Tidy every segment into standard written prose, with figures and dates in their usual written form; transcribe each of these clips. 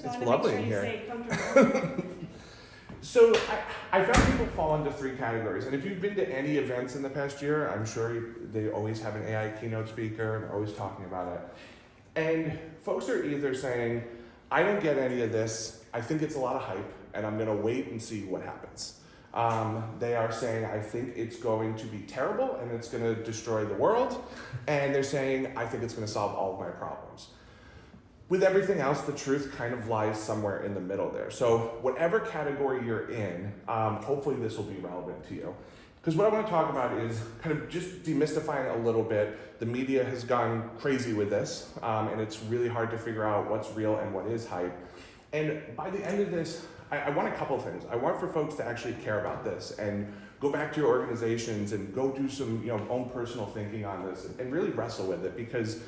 so It's I lovely want to in make sure you here. stay comfortable. So I found people fall into three categories. And if you've been to any events in the past year, I'm sure they always have an AI keynote speaker and they're always talking about it. And folks are either saying, I don't get any of this, I think it's a lot of hype, and I'm gonna wait and see what happens. They are saying, I think it's going to be terrible and it's gonna destroy the world. And they're saying, I think it's gonna solve all of my problems. With everything else, the truth kind of lies somewhere in the middle there. So whatever category you're in, hopefully this will be relevant to you. Because what I want to talk about is kind of just demystifying a little bit. The media has gone crazy with this, and it's really hard to figure out what's real and what is hype. And by the end of this, I want a couple of things. I want for folks to actually care about this and go back to your organizations and go do some own personal thinking on this and really wrestle with it, because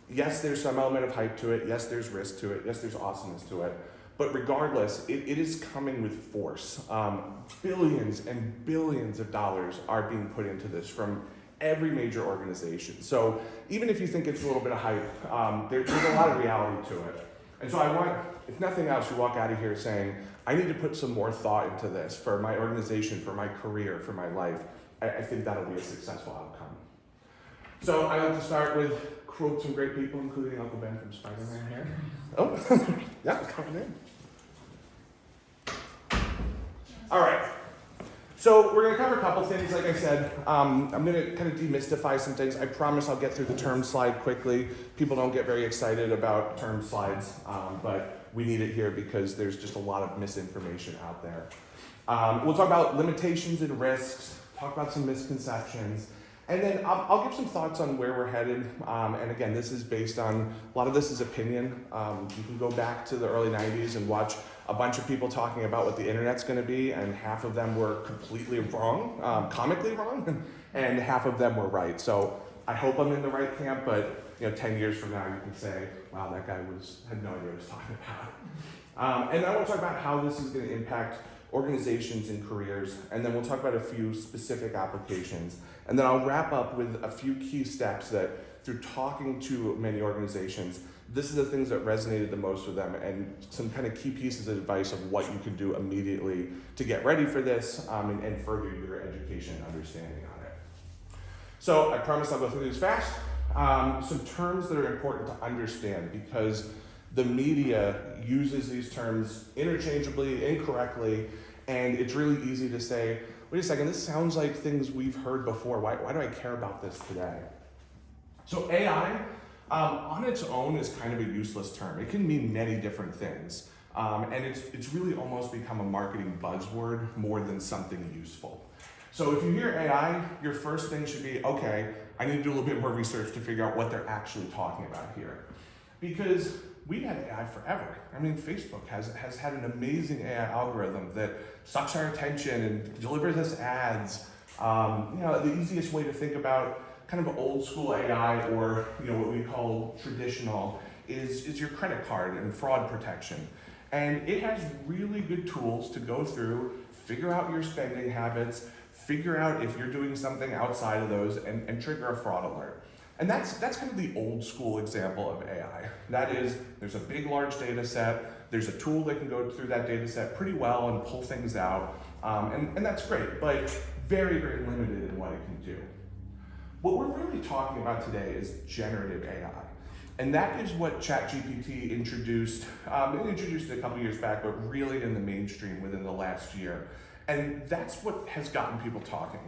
yes, there's some element of hype to it. Yes, there's risk to it. Yes, there's awesomeness to it. But regardless, it is coming with force. Billions and billions of dollars are being put into this from every major organization. So even if you think it's a little bit of hype, there's a lot of reality to it. And so I want, if nothing else, you walk out of here saying, I need to put some more thought into this for my organization, for my career, for my life. I think that'll be a successful outcome. So I like to start with quotes from great people, including Uncle Ben from Spider-Man here. Oh, yeah, coming in. All right. So we're going to cover a couple things, like I said. I'm going to kind of demystify some things. I promise I'll get through the term slide quickly. People don't get very excited about term slides, but we need it here because there's just a lot of misinformation out there. We'll talk about limitations and risks, talk about some misconceptions, and then I'll give some thoughts on where we're headed. And again, this is based on, a lot of this is opinion. You can go back to the early 90s and watch a bunch of people talking about what the internet's going to be, and half of them were completely wrong, comically wrong, and half of them were right. So I hope I'm in the right camp, but 10 years from now you can say, wow, that guy had no idea what he was talking about. And I want to talk about how this is going to impact organizations and careers, and then we'll talk about a few specific applications. And then I'll wrap up with a few key steps that, through talking to many organizations, this is the things that resonated the most with them, and some kind of key pieces of advice of what you can do immediately to get ready for this and further your education and understanding on it. So I promise I'll go through these fast. Some terms that are important to understand, because the media uses these terms interchangeably, incorrectly, and it's really easy to say, wait a second, this sounds like things we've heard before. Why do I care about this today? So AI, on its own, is kind of a useless term. It can mean many different things. And it's really almost become a marketing buzzword more than something useful. So if you hear AI, your first thing should be, okay, I need to do a little bit more research to figure out what they're actually talking about here. Because we've had AI forever. I mean, Facebook has had an amazing AI algorithm that sucks our attention and delivers us ads. The easiest way to think about kind of old school AI, or what we call traditional, is your credit card and fraud protection. And it has really good tools to go through, figure out your spending habits, figure out if you're doing something outside of those, and trigger a fraud alert. And that's kind of the old school example of AI. That is, there's a big, large data set, there's a tool that can go through that data set pretty well and pull things out, and that's great, but very, very limited in what it can do. What we're really talking about today is generative AI. And that is what ChatGPT introduced. It introduced it a couple years back, but really in the mainstream within the last year. And that's what has gotten people talking.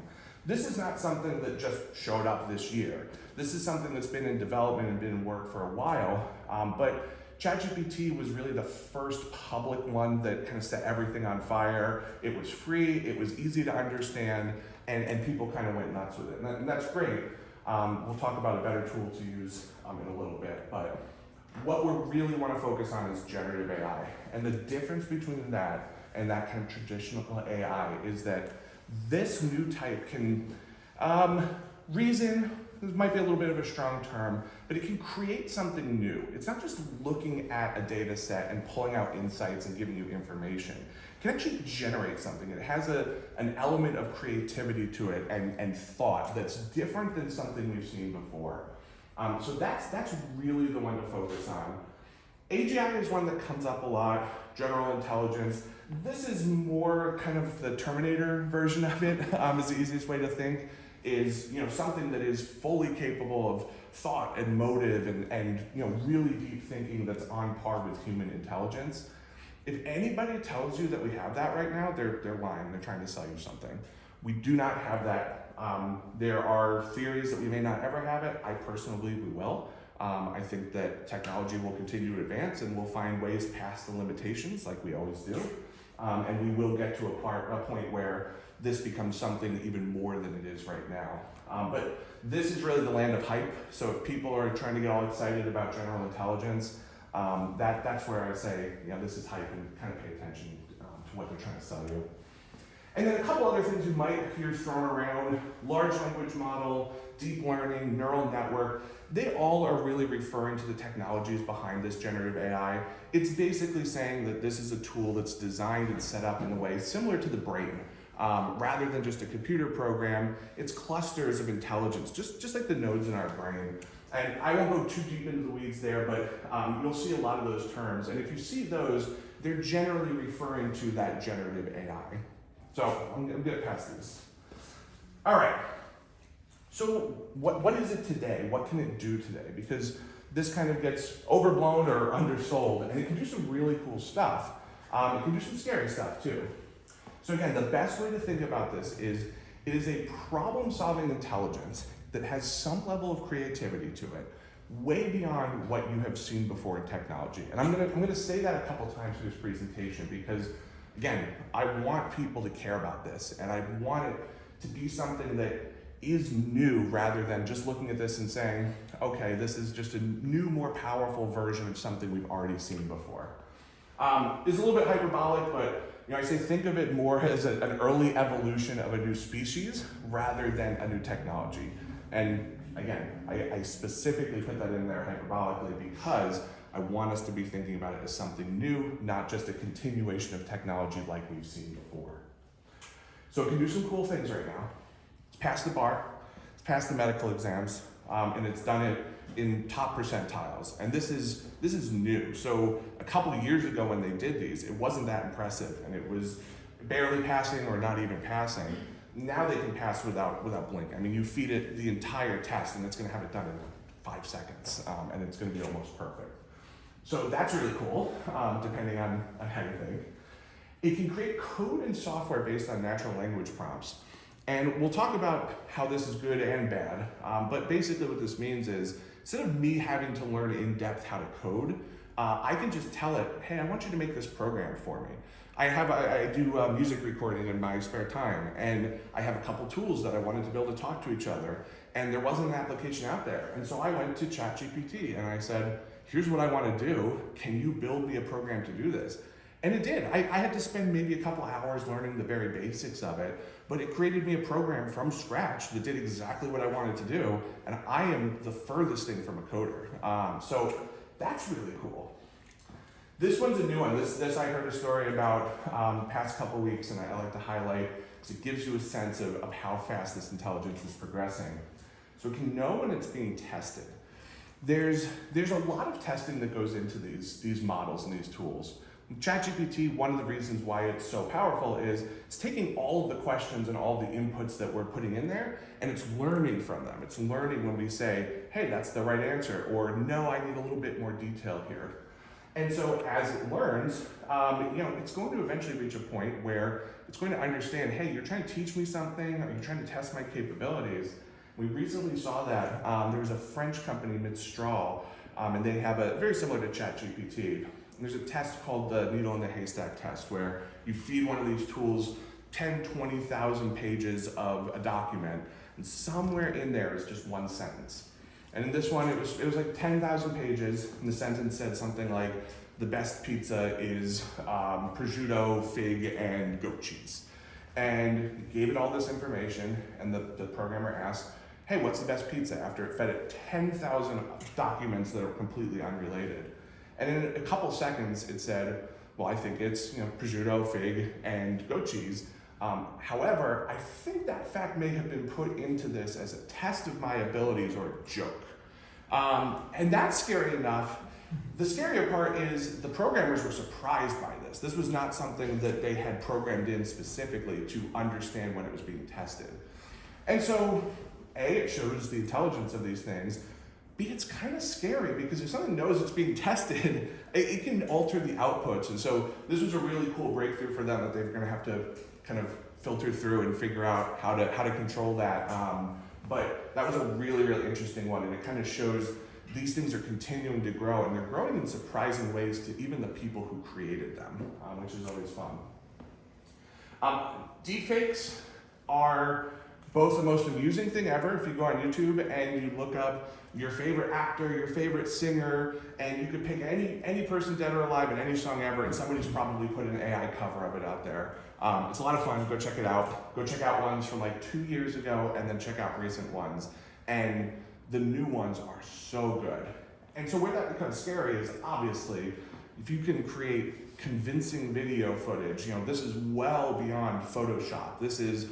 This is not something that just showed up this year. This is something that's been in development and been in work for a while. But ChatGPT was really the first public one that kind of set everything on fire. It was free, it was easy to understand, and people kind of went nuts with it. And that's great. We'll talk about a better tool to use in a little bit. But what we really want to focus on is generative AI. And the difference between that and that kind of traditional AI is that this new type can reason. This might be a little bit of a strong term, but it can create something new. It's not just looking at a data set and pulling out insights and giving you information. It can actually generate something. It has an element of creativity to it and thought that's different than something we've seen before. So that's really the one to focus on. AGI is one that comes up a lot, general intelligence. This is more kind of the Terminator version of it, is the easiest way to think, is something that is fully capable of thought and motive and really deep thinking that's on par with human intelligence. If anybody tells you that we have that right now, they're lying. They're trying to sell you something. We do not have that. There are theories that we may not ever have it. I personally believe we will. I think that technology will continue to advance and we'll find ways past the limitations like we always do. And we will get to a point where this becomes something even more than it is right now. But this is really the land of hype. So if people are trying to get all excited about general intelligence, that's where I say, this is hype, and kind of pay attention to what they're trying to sell you. And then a couple other things you might hear thrown around: large language model, deep learning, neural network. They all are really referring to the technologies behind this generative AI. It's basically saying that this is a tool that's designed and set up in a way similar to the brain. Rather than just a computer program, it's clusters of intelligence, just like the nodes in our brain. And I won't go too deep into the weeds there, but you'll see a lot of those terms. And if you see those, they're generally referring to that generative AI. So I'm going to pass these. All right. So what is it today? What can it do today? Because this kind of gets overblown or undersold, and it can do some really cool stuff. It can do some scary stuff too. So again, the best way to think about this is it is a problem-solving intelligence that has some level of creativity to it, way beyond what you have seen before in technology. And I'm gonna say that a couple times through this presentation because, again, I want people to care about this, and I want it to be something that is new rather than just looking at this and saying, okay, this is just a new, more powerful version of something we've already seen before. It's a little bit hyperbolic, but I say think of it more as an early evolution of a new species rather than a new technology. And again, I specifically put that in there hyperbolically because I want us to be thinking about it as something new, not just a continuation of technology like we've seen before. So it can do some cool things right now. It's passed the bar, it's passed the medical exams, and it's done it in top percentiles. And this is new. So a couple of years ago when they did these, it wasn't that impressive, and it was barely passing or not even passing. Now they can pass without blinking. I mean, you feed it the entire test, and it's going to have it done in 5 seconds, and it's going to be almost perfect. So that's really cool, depending on how you think. It can create code and software based on natural language prompts. And we'll talk about how this is good and bad, but basically what this means is, instead of me having to learn in depth how to code, I can just tell it, hey, I want you to make this program for me. I do music recording in my spare time, and I have a couple tools that I wanted to be able to talk to each other, and there wasn't an application out there. And so I went to ChatGPT and I said, here's what I want to do. Can you build me a program to do this? And it did. I had to spend maybe a couple hours learning the very basics of it, but it created me a program from scratch that did exactly what I wanted to do, and I am the furthest thing from a coder. So that's really cool. This one's a new one. This I heard a story about past couple weeks, and I like to highlight because it gives you a sense of how fast this intelligence is progressing. So it can know when it's being tested. There's a lot of testing that goes into these models and these tools. ChatGPT, one of the reasons why it's so powerful is it's taking all of the questions and all the inputs that we're putting in there, and it's learning from them. It's learning when we say, hey, that's the right answer, or no, I need a little bit more detail here. And so as it learns, it's going to eventually reach a point where it's going to understand, hey, you're trying to teach me something, or you're trying to test my capabilities. We recently saw that there was a French company, Mistral, and they have a very similar to ChatGPT. There's a test called the needle in the haystack test, where you feed one of these tools 10, 20,000 pages of a document, and somewhere in there is just one sentence. And in this one, it was like 10,000 pages, and the sentence said something like, the best pizza is prosciutto, fig, and goat cheese. And gave it all this information, and the programmer asked, hey, what's the best pizza? After it fed it 10,000 documents that are completely unrelated. And in a couple seconds, it said, well, I think it's prosciutto, fig, and goat cheese. However, I think that fact may have been put into this as a test of my abilities or a joke. And that's scary enough The scarier part is the programmers were surprised by this. This was not something that they had programmed in specifically to understand when it was being tested. And so, A, it shows the intelligence of these things. B, it's kind of scary because if something knows it's being tested, it can alter the outputs. And so this was a really cool breakthrough for them that they're going to have to kind of filter through and figure out how to control that. But that was a really, really interesting one, and it kind of shows these things are continuing to grow, and they're growing in surprising ways to even the people who created them, which is always fun. Deepfakes are both the most amusing thing ever. If you go on YouTube and you look up your favorite actor, your favorite singer, and you could pick any person dead or alive in any song ever, and somebody's probably put an AI cover of it out there. It's a lot of fun. Go check it out. Go check out ones from like 2 years ago, and then check out recent ones. And the new ones are so good. And so where that becomes scary is obviously if you can create convincing video footage, this is well beyond Photoshop. This is,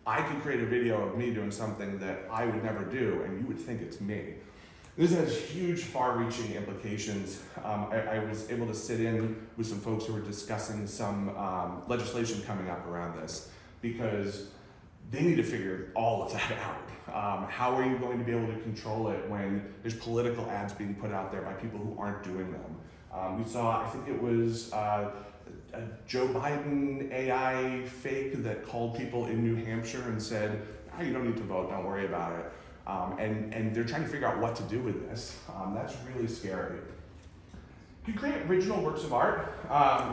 I could create a video of me doing something that I would never do, and you would think it's me. This has huge, far-reaching implications. I was able to sit in with some folks who were discussing some legislation coming up around this, because they need to figure all of that out. How are you going to be able to control it when there's political ads being put out there by people who aren't doing them? We saw, I think it was a Joe Biden AI fake that called people in New Hampshire and said, you don't need to vote, don't worry about it. And they're trying to figure out what to do with this. That's really scary. You create original works of art.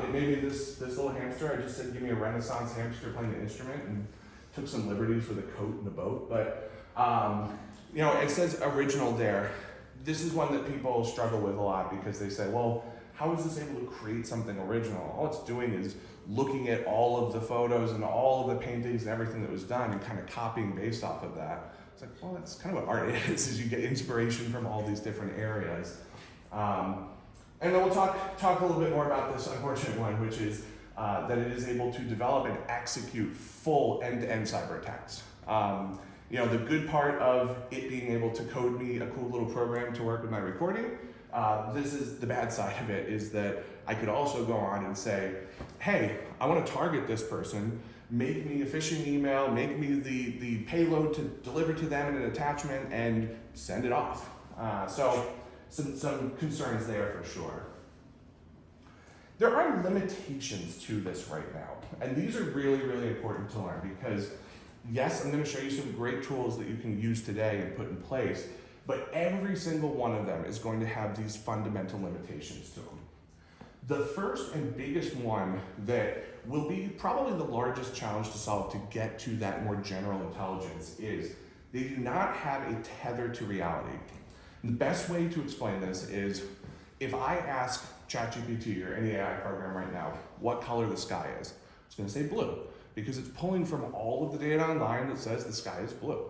It may be this little hamster. I just said, give me a Renaissance hamster playing an instrument, and took some liberties with a coat and a boat. But it says original there. This is one that people struggle with a lot because they say, well, how is this able to create something original? All it's doing is looking at all of the photos and all of the paintings and everything that was done and kind of copying based off of that. It's like, well, that's kind of what art is you get inspiration from all these different areas. And then we'll talk a little bit more about this unfortunate one, which is that it is able to develop and execute full end-to-end cyber attacks. The good part of it being able to code me a cool little program to work with my recording, this is the bad side of it, is that I could also go on and say, hey, I want to target this person, make me a phishing email, make me the payload to deliver to them in an attachment, and send it off. So some concerns there for sure. There are limitations to this right now, and these are really, really important to learn because, yes, I'm going to show you some great tools that you can use today and put in place, but every single one of them is going to have these fundamental limitations to them. The first and biggest one that will be probably the largest challenge to solve to get to that more general intelligence is they do not have a tether to reality. The best way to explain this is if I ask ChatGPT or any AI program right now what color the sky is, it's going to say blue because it's pulling from all of the data online that says the sky is blue.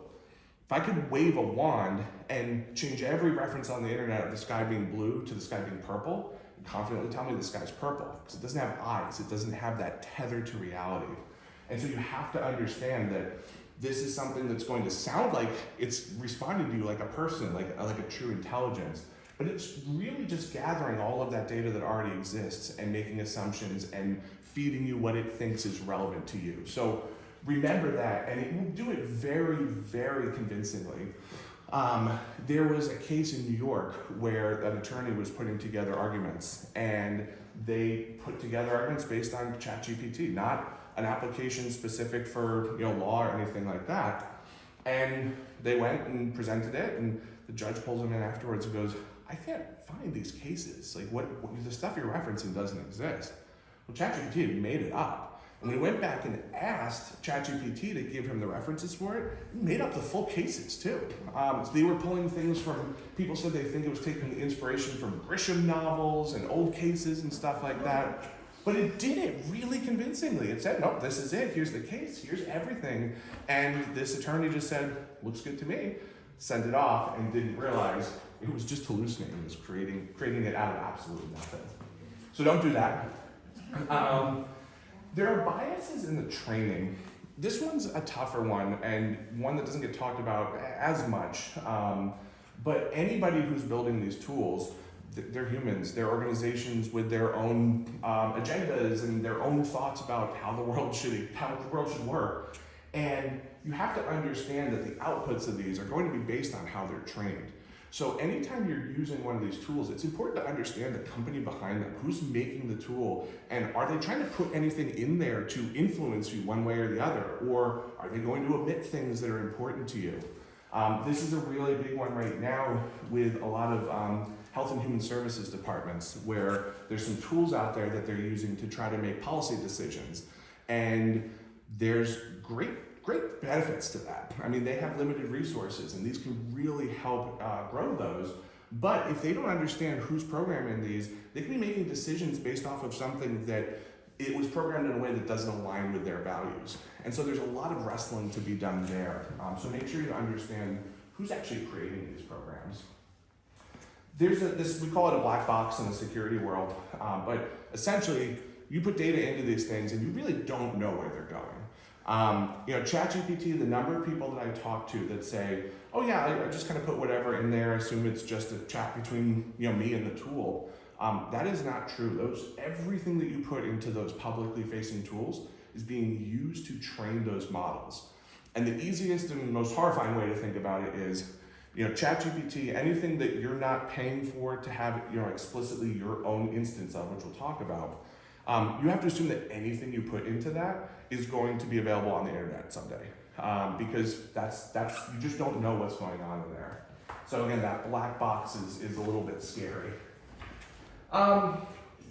If I could wave a wand and change every reference on the internet of the sky being blue to the sky being purple, and confidently tell me the sky's purple because it doesn't have eyes, it doesn't have that tether to reality. And so you have to understand that this is something that's going to sound like it's responding to you like a person, like a true intelligence, but it's really just gathering all of that data that already exists and making assumptions and feeding you what it thinks is relevant to you. So remember that, and it will do it very, very convincingly. There was a case in New York where an attorney was putting together arguments, and they put together arguments based on ChatGPT, not an application specific for law or anything like that. And they went and presented it, and the judge pulls them in afterwards and goes, I can't find these cases. Like what the stuff you're referencing doesn't exist. Well, ChatGPT had made it up. And we went back and asked ChatGPT to give him the references for it. It made up the full cases too. So they were pulling things from, people said they think it was taking inspiration from Grisham novels and old cases and stuff like that. But it did it really convincingly. It said, nope, this is it. Here's the case. Here's everything. And this attorney just said, looks good to me. Sent it off and didn't realize it was just hallucinating. It was creating it out of absolutely nothing. So don't do that. There are biases in the training. This one's a tougher one and one that doesn't get talked about as much. But anybody who's building these tools, they're humans, they're organizations with their own agendas and their own thoughts about how the world should work. And you have to understand that the outputs of these are going to be based on how they're trained. So anytime you're using one of these tools, it's important to understand the company behind them, who's making the tool, and are they trying to put anything in there to influence you one way or the other, or are they going to omit things that are important to you? This is a really big one right now with a lot of health and human services departments, where there's some tools out there that they're using to try to make policy decisions. And there's great benefits to that. I mean, they have limited resources, and these can really help grow those. But if they don't understand who's programming these, they can be making decisions based off of something that it was programmed in a way that doesn't align with their values. And so there's a lot of wrestling to be done there. So make sure you understand who's actually creating these programs. There's this, we call it a black box in the security world, but essentially you put data into these things and you really don't know where they're going. ChatGPT, the number of people that I talk to that say, oh yeah, I just kind of put whatever in there, assume it's just a chat between me and the tool. That is not true. Everything that you put into those publicly facing tools is being used to train those models. And the easiest and most horrifying way to think about it is, ChatGPT, anything that you're not paying for to have explicitly your own instance of, which we'll talk about, you have to assume that anything you put into that is going to be available on the internet someday, because that's you just don't know what's going on in there. So again, that black box is a little bit scary.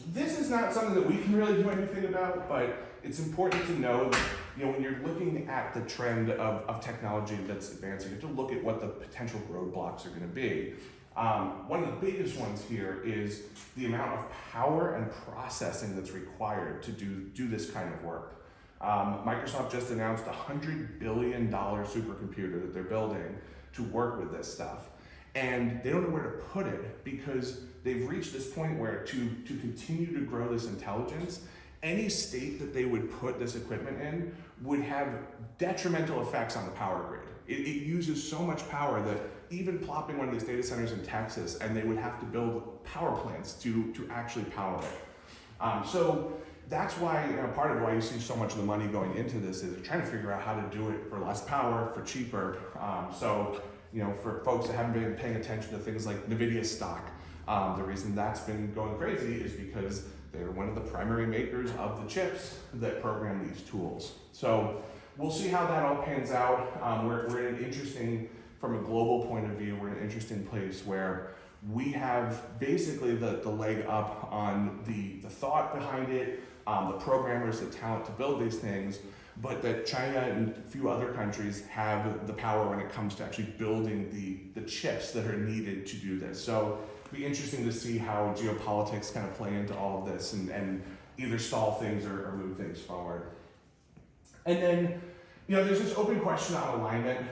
This is not something that we can really do anything about, but it's important to know that when you're looking at the trend of technology that's advancing, you have to look at what the potential roadblocks are going to be. One of the biggest ones here is the amount of power and processing that's required to do this kind of work. Microsoft just announced a $100 billion supercomputer that they're building to work with this stuff. And they don't know where to put it because they've reached this point where to continue to grow this intelligence, any state that they would put this equipment in would have detrimental effects on the power grid. It uses so much power that even plopping one of these data centers in Texas, and they would have to build power plants to actually power it. So that's why, part of why you see so much of the money going into this is they're trying to figure out how to do it for less power, for cheaper. For folks that haven't been paying attention to things like NVIDIA stock, the reason that's been going crazy is because they're one of the primary makers of the chips that program these tools. So we'll see how that all pans out. We're in an interesting, from a global point of view, we're in an interesting place where we have basically the leg up on the thought behind it, the programmers, the talent to build these things, but that China and a few other countries have the power when it comes to actually building the chips that are needed to do this. So it'll be interesting to see how geopolitics kind of play into all of this and either stall things or move things forward. And then, there's this open question on alignment.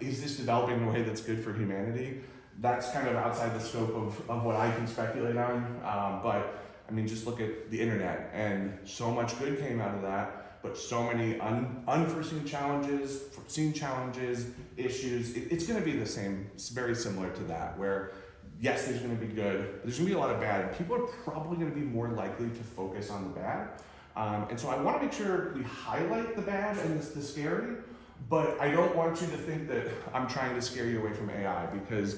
Is this developing in a way that's good for humanity? That's kind of outside the scope of what I can speculate on, but just look at the internet, and so much good came out of that, but so many unforeseen challenges, foreseen challenges, issues. It's going to be the same. It's very similar to that, where yes, there's going to be good, but there's going to be a lot of bad. People are probably going to be more likely to focus on the bad, and so I want to make sure we highlight the bad and the scary, but I don't want you to think that I'm trying to scare you away from AI, because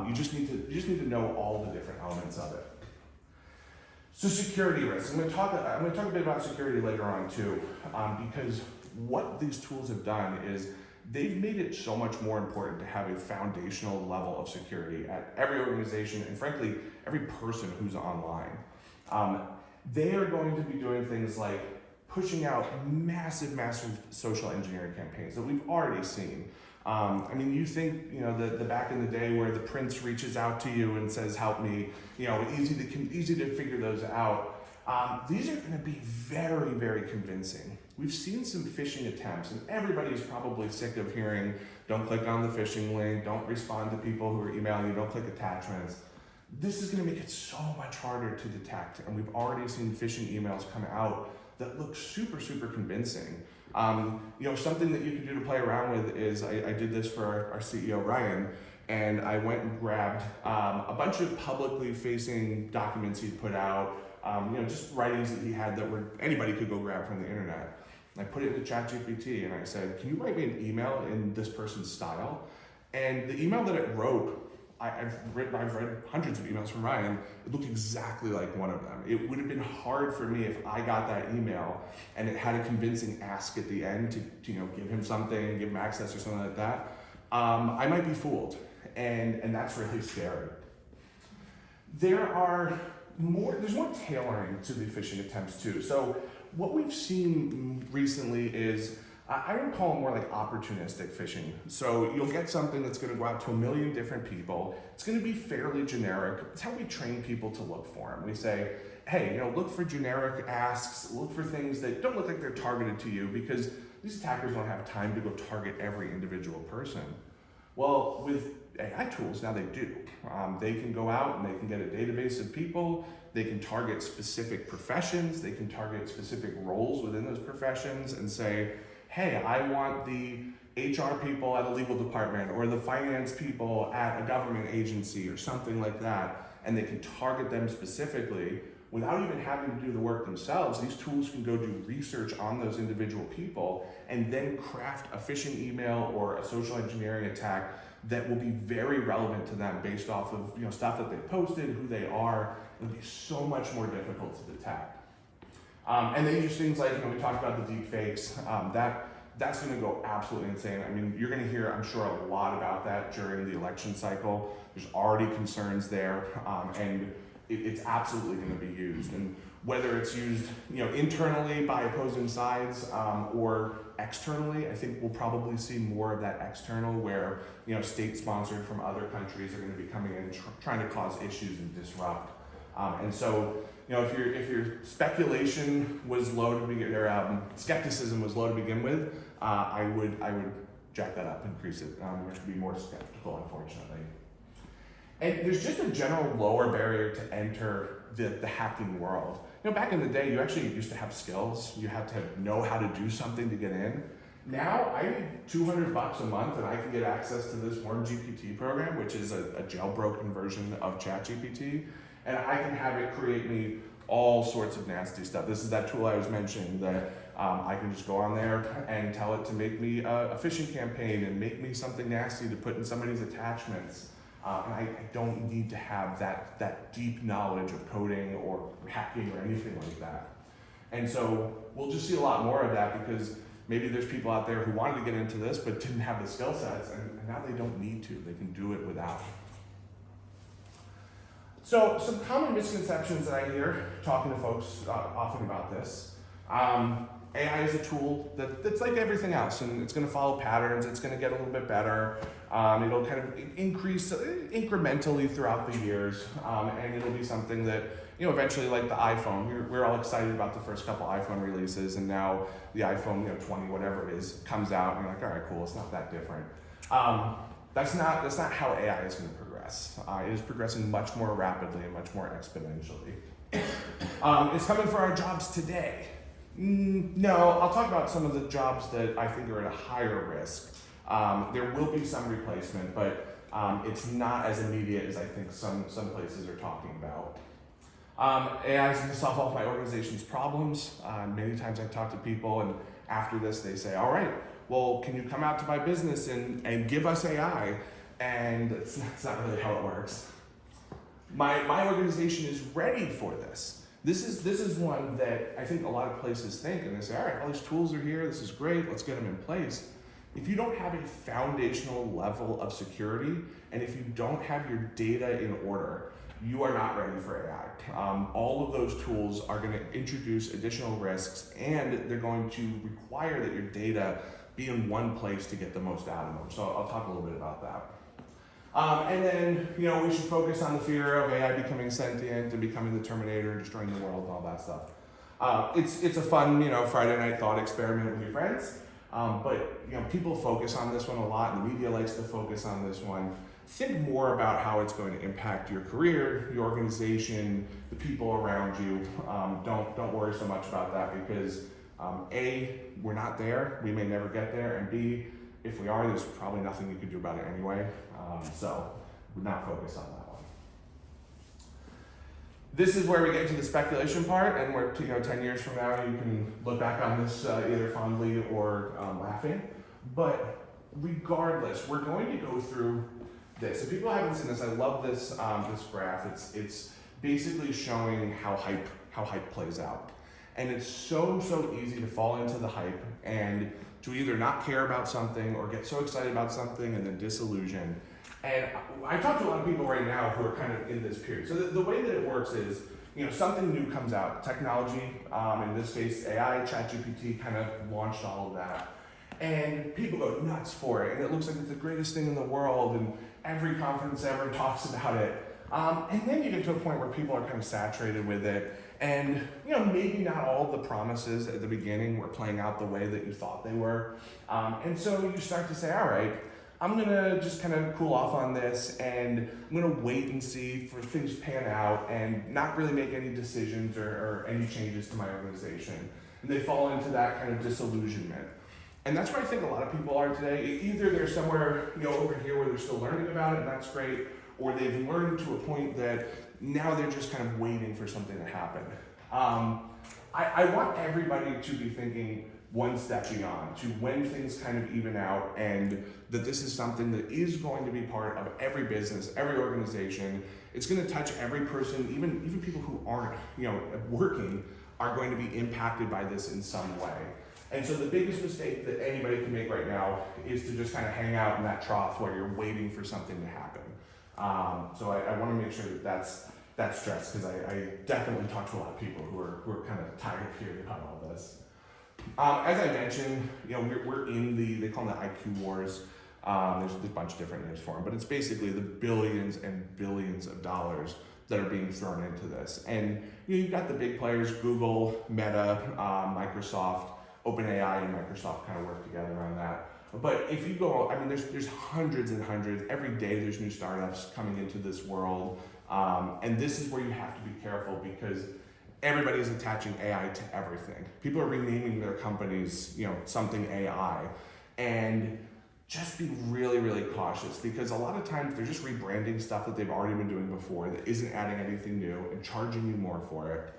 you just need to know all the different elements of it. So security risks. I'm going to talk a bit about security later on too, because what these tools have done is they've made it so much more important to have a foundational level of security at every organization and frankly every person who's online. They are going to be doing things like pushing out massive social engineering campaigns that we've already seen. You think, the back in the day where the prince reaches out to you and says, help me, easy to figure those out. These are going to be very, very convincing. We've seen some phishing attempts, and everybody's probably sick of hearing, don't click on the phishing link, don't respond to people who are emailing you, don't click attachments. This is going to make it so much harder to detect, and we've already seen phishing emails come out that look super, super convincing. Something that you can do to play around with is, I did this for our CEO, Ryan, and I went and grabbed a bunch of publicly facing documents he'd put out, just writings that he had that anybody could go grab from the internet. And I put it into ChatGPT and I said, can you write me an email in this person's style? And the email that it wrote, I've read hundreds of emails from Ryan. It looked exactly like one of them. It would have been hard for me if I got that email and it had a convincing ask at the end to give him something, give him access or something like that. I might be fooled, and that's really scary. There's more tailoring to the phishing attempts too. So what we've seen recently is, I would call it more like opportunistic phishing. So you'll get something that's going to go out to 1 million different people. It's going to be fairly generic. It's how we train people to look for them. We say, hey, look for generic asks, look for things that don't look like they're targeted to you, because these attackers don't have time to go target every individual person. Well, with AI tools, now they do. They can go out and they can get a database of people. They can target specific professions. They can target specific roles within those professions and say, hey, I want the HR people at a legal department or the finance people at a government agency or something like that. And they can target them specifically without even having to do the work themselves. These tools can go do research on those individual people and then craft a phishing email or a social engineering attack that will be very relevant to them based off of stuff that they posted, who they are. It'll be so much more difficult to detect. And they use things like, we talked about the deep fakes. That's going to go absolutely insane. I mean, you're going to hear, I'm sure, a lot about that during the election cycle. There's already concerns there, and it's absolutely going to be used. And whether it's used, internally by opposing sides or externally, I think we'll probably see more of that external, where state-sponsored from other countries are going to be coming in trying to cause issues and disrupt. And so, if your speculation was low to begin, or skepticism was low to begin with, I would jack that up, increase it. We should be more skeptical, unfortunately. And there's just a general lower barrier to enter the hacking world. Back in the day, you actually used to have skills. You had to know how to do something to get in. Now, I need $200 a month and I can get access to this Worm GPT program, which is a jailbroken version of ChatGPT. And I can have it create me all sorts of nasty stuff. This is that tool I was mentioning that I can just go on there and tell it to make me a phishing campaign and make me something nasty to put in somebody's attachments. And I don't need to have that deep knowledge of coding or hacking or anything like that. And so we'll just see a lot more of that, because maybe there's people out there who wanted to get into this but didn't have the skill sets, and now they don't need to. They can do it without. So some common misconceptions that I hear talking to folks often about this. AI is a tool that's like everything else, and it's going to follow patterns. It's going to get a little bit better. It'll kind of increase incrementally throughout the years, and it'll be something that, eventually, like the iPhone, we're all excited about the first couple iPhone releases, and now the iPhone 20, whatever it is, comes out, and you're like, all right, cool, it's not that different. That's not how AI is going to progress. It is progressing much more rapidly and much more exponentially. It's coming for our jobs today. No, I'll talk about some of the jobs that I think are at a higher risk. There will be some replacement, but it's not as immediate as I think some places are talking about. AI is going to solve all my organization's problems. Many times I talk to people, and after this they say, all right, well, can you come out to my business and give us AI? And that's not really how it works. My organization is ready for this. This is one that I think a lot of places think, and they say, all right, all these tools are here, this is great, let's get them in place. If you don't have a foundational level of security, and if you don't have your data in order, you are not ready for AI. All of those tools are going to introduce additional risks, and they're going to require that your data be in one place to get the most out of them. So I'll talk a little bit about that. And then, we should focus on the fear of AI becoming sentient and becoming the Terminator and destroying the world and all that stuff. It's a fun, Friday night thought experiment with your friends. But people focus on this one a lot, and the media likes to focus on this one. Think more about how it's going to impact your career, your organization, the people around you. Don't worry so much about that, because A, we're not there, we may never get there, and B, if we are, there's probably nothing you can do about it anyway. So we're not focused on that one. This is where we get into the speculation part, and where 10 years from now you can look back on this either fondly or laughing. But regardless, we're going to go through this. If people haven't seen this, I love this this graph. It's basically showing how hype plays out, and it's so easy to fall into the hype and to either not care about something or get so excited about something and then disillusion. And I talk to a lot of people right now who are kind of in this period. So the way that it works is, something new comes out, technology, in this case AI, ChatGPT kind of launched all of that. And people go nuts for it, and it looks like it's the greatest thing in the world, and every conference ever talks about it. And then you get to a point where people are kind of saturated with it, and maybe not all the promises at the beginning were playing out the way that you thought they were. And so you start to say, all right, I'm gonna just kind of cool off on this, and I'm gonna wait and see for things to pan out and not really make any decisions or any changes to my organization. And they fall into that kind of disillusionment. And that's where I think a lot of people are today. Either they're somewhere over here where they're still learning about it, and that's great, or they've learned to a point that now they're just kind of waiting for something to happen. I want everybody to be thinking one step beyond, to when things kind of even out, and that this is something that is going to be part of every business, every organization. It's going to touch every person, even people who aren't working are going to be impacted by this in some way. And so the biggest mistake that anybody can make right now is to just kind of hang out in that trough where you're waiting for something to happen. So I want to make sure that that's stressed, because I definitely talk to a lot of people who are kind of tired of hearing about all this. As I mentioned, we're in they call them the IQ wars. There's a bunch of different names for them, but it's basically the billions and billions of dollars that are being thrown into this. And you've got the big players, Google, Meta, Microsoft, OpenAI and Microsoft kind of work together on that. But if you go, there's hundreds and hundreds. Every day there's new startups coming into this world. And this is where you have to be careful, because everybody's attaching AI to everything. People are renaming their companies, something AI. And just be really, really cautious, because a lot of times they're just rebranding stuff that they've already been doing before that isn't adding anything new and charging you more for it.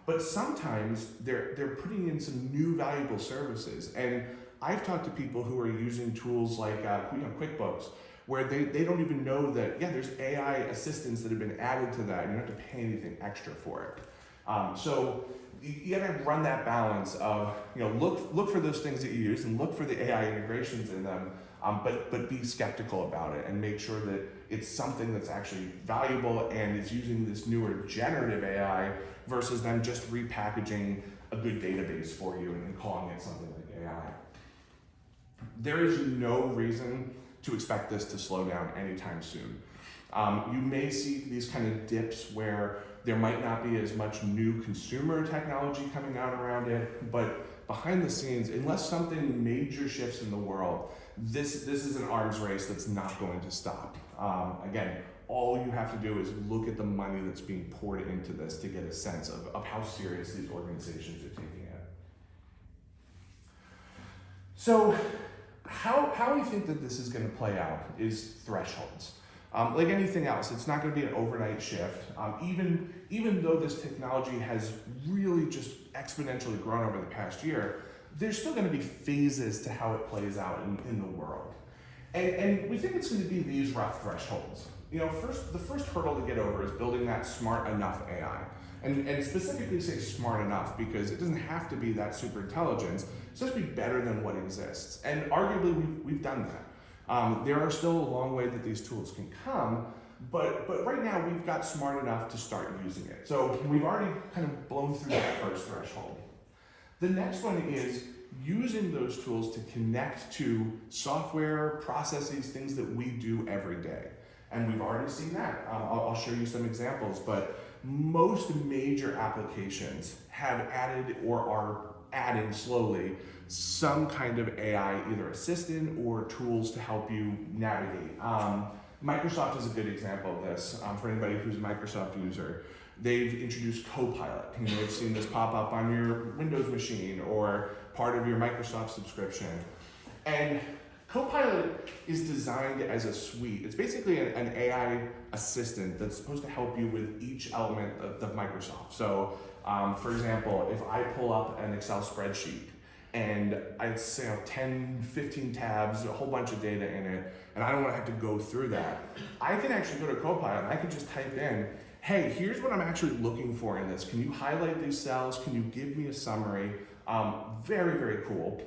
But sometimes they're putting in some new valuable services. And I've talked to people who are using tools like QuickBooks, where they don't even know that, there's AI assistants that have been added to that, and you don't have to pay anything extra for it. So you gotta run that balance of, look for those things that you use and look for the AI integrations in them, but be skeptical about it and make sure that it's something that's actually valuable and is using this newer generative AI versus them just repackaging a good database for you and calling it something like AI. There is no reason to expect this to slow down anytime soon. You may see these kind of dips where there might not be as much new consumer technology coming out around it, but behind the scenes, unless something major shifts in the world, this is an arms race that's not going to stop. Again, all you have to do is look at the money that's being poured into this to get a sense of how serious these organizations are taking it. So how we think that this is going to play out is thresholds. Like anything else, it's not going to be an overnight shift. Even though this technology has really just exponentially grown over the past year, there's still going to be phases to how it plays out in the world. And we think it's going to be these rough thresholds. The first hurdle to get over is building that smart enough AI. And specifically say smart enough, because it doesn't have to be that super intelligence. It's just be better than what exists. And arguably, we've done that. There are still a long way that these tools can come, but right now we've got smart enough to start using it. So we've already kind of blown through that first threshold. The next one is using those tools to connect to software, processes, things that we do every day. And we've already seen that. I'll show you some examples, but most major applications have added or are adding slowly some kind of AI, either assistant or tools to help you navigate. Microsoft is a good example of this. For anybody who's a Microsoft user, they've introduced Copilot. You've seen this pop up on your Windows machine or part of your Microsoft subscription. And Copilot is designed as a suite. It's basically an AI assistant that's supposed to help you with each element of Microsoft. So, for example, if I pull up an Excel spreadsheet and I say 10, 15 tabs, a whole bunch of data in it, and I don't want to have to go through that, I can actually go to Copilot and I can just type in, hey, here's what I'm actually looking for in this. Can you highlight these cells? Can you give me a summary? Very, very cool.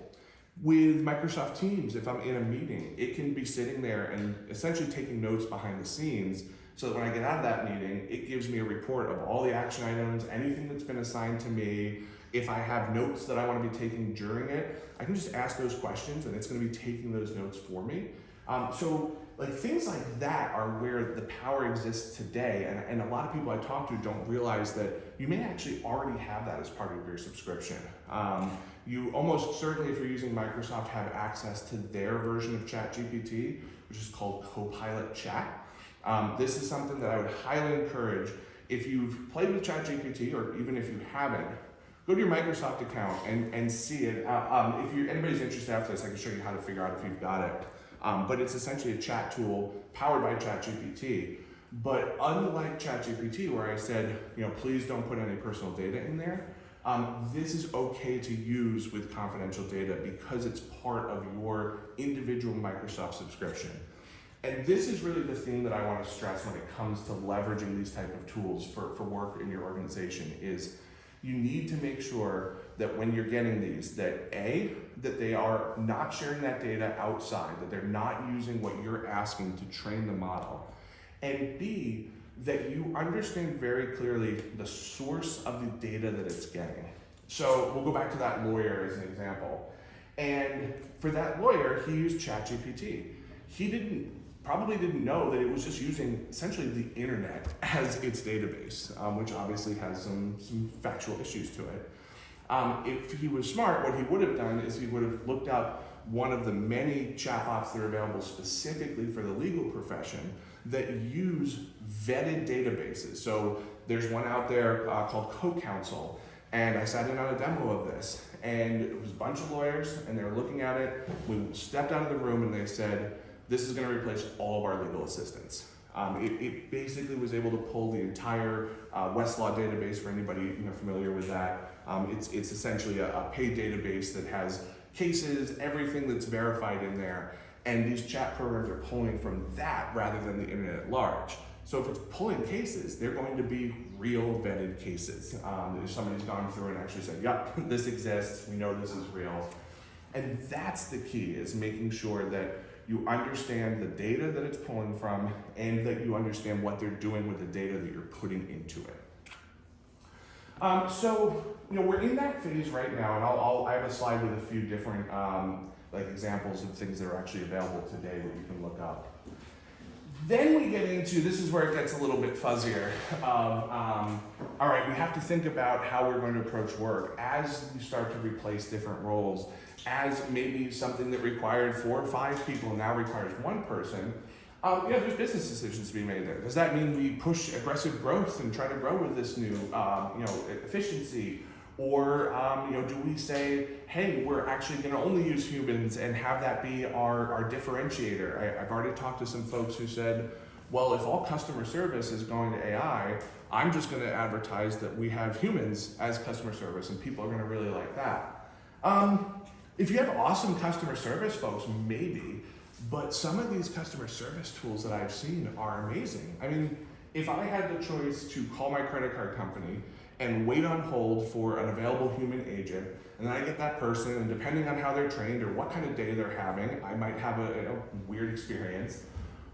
With Microsoft Teams, if I'm in a meeting, it can be sitting there and essentially taking notes behind the scenes so that when I get out of that meeting, it gives me a report of all the action items, anything that's been assigned to me. If I have notes that I want to be taking during it, I can just ask those questions and it's going to be taking those notes for me. So like things like that are where the power exists today, and a lot of people I talk to don't realize that you may actually already have that as part of your subscription. You almost certainly, if you're using Microsoft, have access to their version of ChatGPT, which is called Copilot Chat. This is something that I would highly encourage. If you've played with ChatGPT, or even if you haven't, go to your Microsoft account and see it. If anybody's interested after this, I can show you how to figure out if you've got it. But it's essentially a chat tool powered by ChatGPT. But unlike ChatGPT, where I said, please don't put any personal data in there, this is okay to use with confidential data because it's part of your individual Microsoft subscription. And this is really the thing that I want to stress when it comes to leveraging these type of tools for work in your organization is you need to make sure that when you're getting these, that they are not sharing that data outside, that they're not using what you're asking to train the model, and B, that you understand very clearly the source of the data that it's getting. So we'll go back to that lawyer as an example. And for that lawyer, he used ChatGPT. He probably didn't know that it was just using essentially the internet as its database, which obviously has some factual issues to it. If he was smart, what he would have done is he would have looked up one of the many chatbots that are available specifically for the legal profession that use vetted databases. So there's one out there called CoCounsel, and I sat in on a demo of this, and it was a bunch of lawyers, and they were looking at it. We stepped out of the room, and they said, this is going to replace all of our legal assistants. It basically was able to pull the entire Westlaw database for anybody familiar with that. It's essentially a paid database that has cases, everything that's verified in there, and these chat programs are pulling from that rather than the internet at large. So if it's pulling cases, they're going to be real vetted cases. If somebody's gone through and actually said, yep, this exists, we know this is real. And that's the key, is making sure that you understand the data that it's pulling from and that you understand what they're doing with the data that you're putting into it. So we're in that phase right now, and I have a slide with a few different examples of things that are actually available today that you can look up. Then we get into, this is where it gets a little bit fuzzier, all right, we have to think about how we're going to approach work as we start to replace different roles, as maybe something that required 4 or 5 people now requires 1 person. There's business decisions to be made there. Does that mean we push aggressive growth and try to grow with this new, efficiency? Or, do we say, hey, we're actually going to only use humans and have that be our differentiator? I've already talked to some folks who said, well, if all customer service is going to AI, I'm just going to advertise that we have humans as customer service, and people are going to really like that. If you have awesome customer service folks, maybe, but some of these customer service tools that I've seen are amazing. I mean, if I had the choice to call my credit card company and wait on hold for an available human agent, and then I get that person, and depending on how they're trained or what kind of day they're having, I might have a weird experience.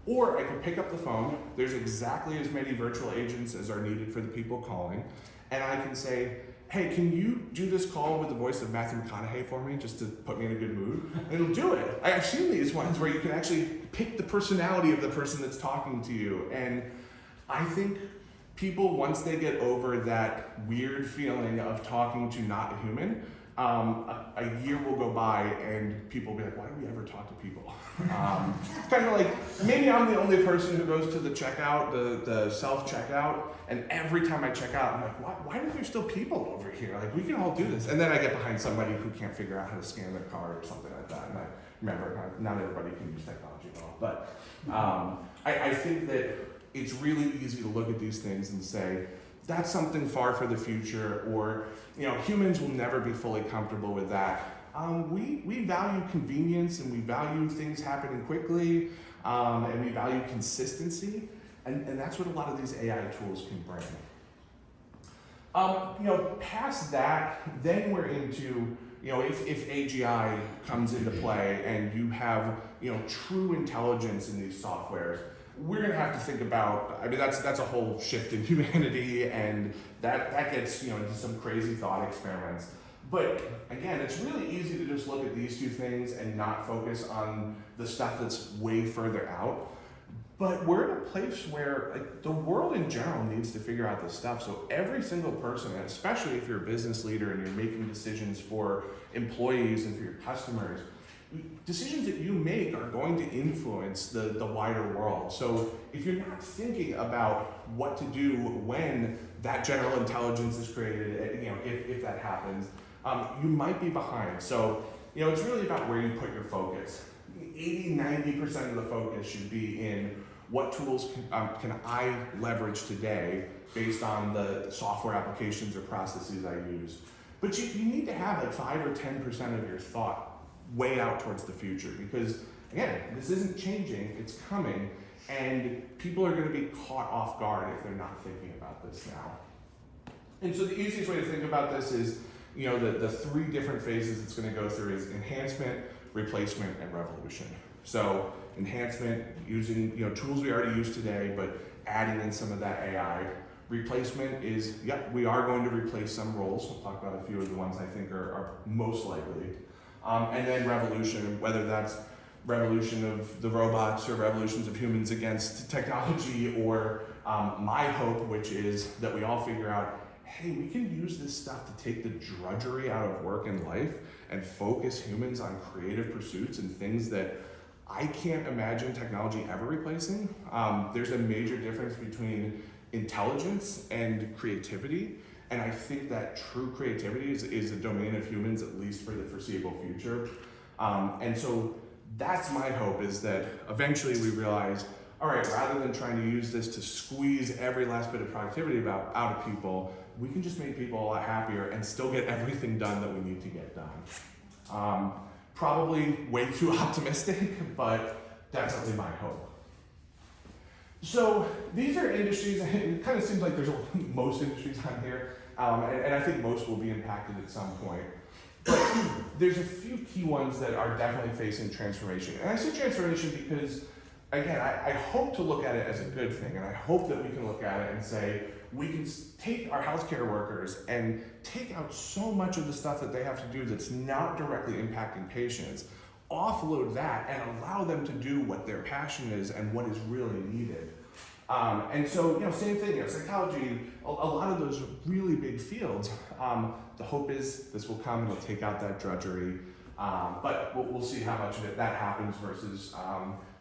Or I can pick up the phone, there's exactly as many virtual agents as are needed for the people calling, and I can say, hey, can you do this call with the voice of Matthew McConaughey for me, just to put me in a good mood? And it'll do it. I've seen these ones where you can actually pick the personality of the person that's talking to you, and I think people, once they get over that weird feeling of talking to not a human, a year will go by and people will be like, why do we ever talk to people? It's kind of like, maybe I'm the only person who goes to the checkout, the self-checkout, and every time I check out, I'm like, why are there still people over here? Like, we can all do this. And then I get behind somebody who can't figure out how to scan their card or something like that. And I remember, not everybody can use technology at all. But I think that it's really easy to look at these things and say, that's something far for the future, or humans will never be fully comfortable with that. We value convenience, and we value things happening quickly, and we value consistency, and that's what a lot of these AI tools can bring. Past that, then we're into, if AGI comes into play and you have, true intelligence in these softwares, we're going to have to think about, that's a whole shift in humanity, and that gets, into some crazy thought experiments. But again, it's really easy to just look at these two things and not focus on the stuff that's way further out. But we're in a place where the world in general needs to figure out this stuff. So every single person, and especially if you're a business leader and you're making decisions for employees and for your customers, decisions that you make are going to influence the wider world. So if you're not thinking about what to do when that general intelligence is created, if that happens, you might be behind. So, it's really about where you put your focus. 80-90% of the focus should be in what tools can I leverage today based on the software applications or processes I use. But you need to have 5 or 10% of your thought way out towards the future, because again, this isn't changing, it's coming, and people are going to be caught off guard if they're not thinking about this now. And so the easiest way to think about this is, the 3 different phases it's going to go through is enhancement, replacement, and revolution. So enhancement, using tools we already use today, but adding in some of that AI. Replacement is, we are going to replace some roles. We'll talk about a few of the ones I think are most likely. And then revolution, whether that's revolution of the robots or revolutions of humans against technology, or my hope, which is that we all figure out, hey, we can use this stuff to take the drudgery out of work and life and focus humans on creative pursuits and things that I can't imagine technology ever replacing. There's a major difference between intelligence and creativity. And I think that true creativity is a domain of humans, at least for the foreseeable future. And so that's my hope, is that eventually we realize, all right, rather than trying to use this to squeeze every last bit of productivity out of people, we can just make people a lot happier and still get everything done that we need to get done. Probably way too optimistic, but definitely my hope. So these are industries, it kind of seems like there's most industries on here, and I think most will be impacted at some point. But there's a few key ones that are definitely facing transformation. And I say transformation because, again, I hope to look at it as a good thing, and I hope that we can look at it and say, we can take our healthcare workers and take out so much of the stuff that they have to do that's not directly impacting patients, offload that, and allow them to do what their passion is and what is really needed. And so, same thing, psychology, a lot of those really big fields, the hope is this will come and it'll take out that drudgery, but we'll see how much of it that happens versus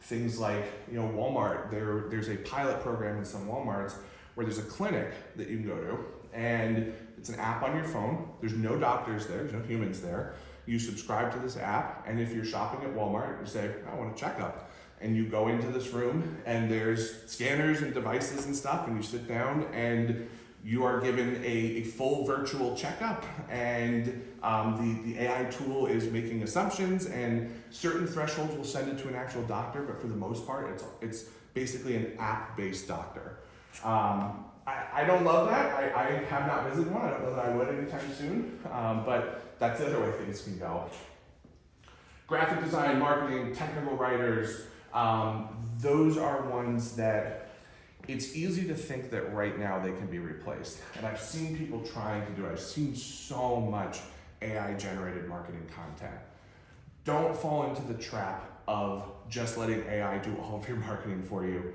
things like, Walmart. There's a pilot program in some Walmarts where there's a clinic that you can go to, and it's an app on your phone. There's no doctors there, there's no humans there. You subscribe to this app, and if you're shopping at Walmart, you say, I want a checkup. And you go into this room, and there's scanners and devices and stuff, and you sit down, and you are given a full virtual checkup, and the AI tool is making assumptions, and certain thresholds will send it to an actual doctor, but for the most part, it's basically an app-based doctor. I don't love that. I have not visited one. I don't know that I would anytime soon, but that's the other way things can go. Graphic design, marketing, technical writers, those are ones that it's easy to think that right now they can be replaced. And I've seen people trying to do it. I've seen so much AI-generated marketing content. Don't fall into the trap of just letting AI do all of your marketing for you.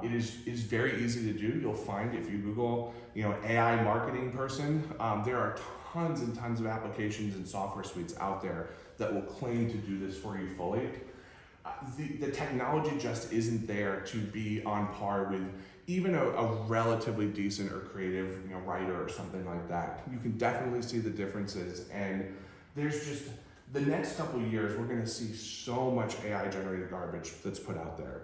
It is very easy to do. You'll find if you Google, AI marketing person, there are tons and tons of applications and software suites out there that will claim to do this for you fully. The technology just isn't there to be on par with even a relatively decent or creative writer or something like that. You can definitely see the differences, and there's just the next couple of years we're going to see so much AI generated garbage that's put out there.